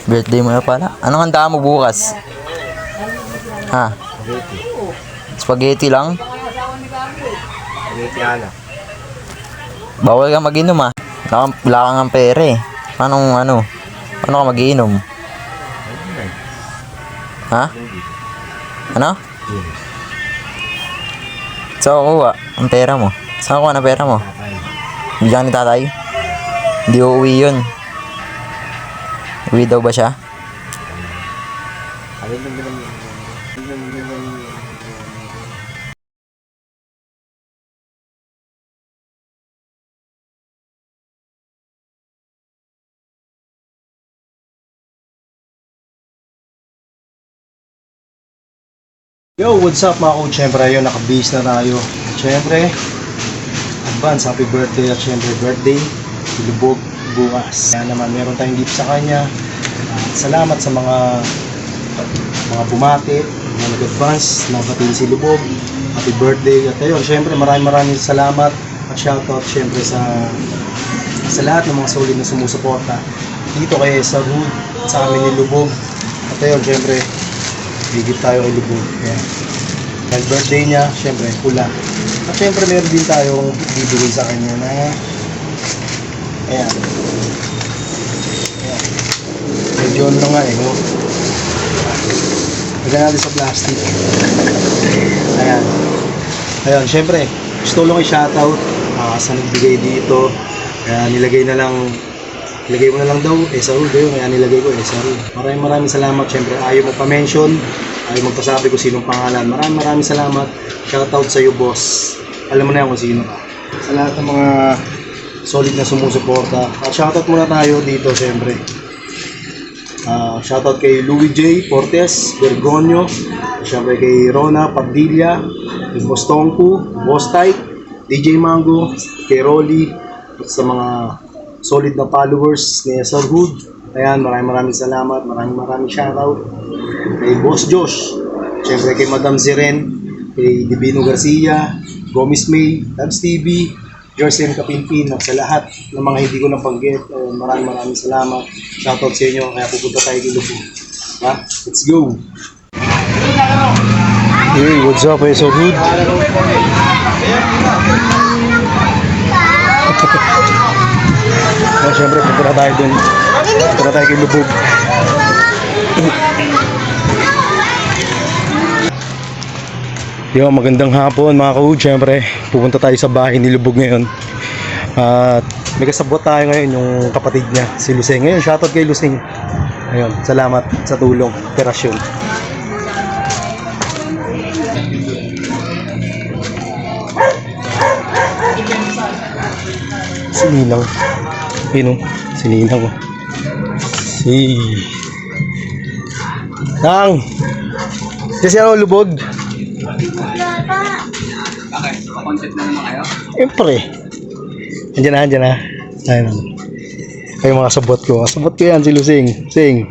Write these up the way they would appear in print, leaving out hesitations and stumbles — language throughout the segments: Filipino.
Birthday mo na pala. Anong handa mo bukas? Ha? Spaghetti lang? Spaghetti ana. Bawal ka mag-inom ah. Wala kang ang pera eh. Paano ka mag-iinom? Ha? Ano? Saan ko kuha ang pera mo? Saan ko kuha ang pera mo? Bigyan ni tatay? Hindi uuwi yun. Uwi daw ba siya? Yo, what's up mga coach? Siyempre ayun, naka-base na tayo. Siyempre, advance happy birthday at siyempre birthday si Lubog bukas. Kaya naman meron tayong gift sa kanya. Salamat sa mga bumati, mga nag-advance, nabatiin si Lubog. Happy birthday. At ayun, siyempre maraming salamat at shoutout siyempre sa lahat ng mga solid na sumusuporta dito kay Sarhood at sa amin ni Lubog. At ayun, siyempre bigit tayo kay Lubog. Ayan. Dahil birthday niya, syempre, pula. At syempre, meron din tayong bibigay sa kanya na ayan. Ayan. Medyo ano nga eh, no? Lagyan natin sa plastic. Ayan. Ayan, syempre, gusto lang i-shoutout sa nagbigay dito. Kaya nilagay mo na lang daw, Sarhood yun, kaya nilagay ko, Sarhood. Maraming salamat, syempre, ayaw mo pa-mention, ayaw magpasabi ko sinong pangalan. Maraming salamat, shoutout sa iyo, boss. Alam mo na yan kung sino ka. Sa lahat ng mga solid na sumusuporta. At shoutout muna tayo dito, syempre. Shoutout kay Louis J. Portes, Bergonio, syempre kay Rona Padilla, kay Boss Tongku, Boss Type, DJ Mango, kay Rolly, at sa mga solid na followers ni Sarhood. Ayan, maraming salamat, maraming shoutout kay Boss Josh, syempre kay Madam Ziren, kay Divino Garcia, Gomez May, Tabs TV, Jersen Kapinpin, at sa lahat ng mga hindi ko nabanggit. Maraming salamat, shoutout sa inyo. Kaya pupunta tayo kay Lubog. Let's go. Hey, what's up, Sarhood? Siyempre, punta tayo dun. Punta tayo kay Lubog. Yo, magandang hapon mga ka-hood. Siyempre, pupunta tayo sa bahay ni Lubog ngayon. At may kasabot tayo ngayon, yung kapatid niya, si Lusing. Ngayon, shoutout kay Lusing. Ayun, salamat sa tulong, operasyon. Sininang. Ayun o, sininang o. Nang! Kasi ano, Lubog? Bakit? Concept na naman kayo? Siyempre. Andiyan na. Ayun. Ay mga sabot ko. Sabot ko yan si Lusing. Sing.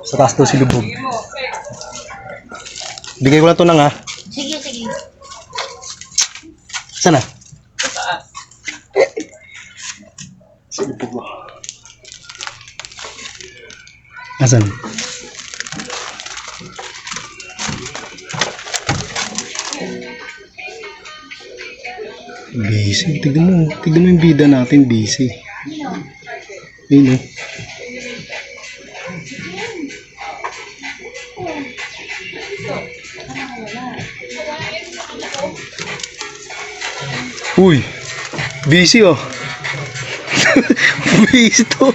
Sa taas to si Lubog. Bigay ko lang ito nang ha. Sige. Sana? Sa Lubog mo. Asan? Busy. Tignan mo yung bida natin, busy. Ayun Uy, busy oh. Busy to.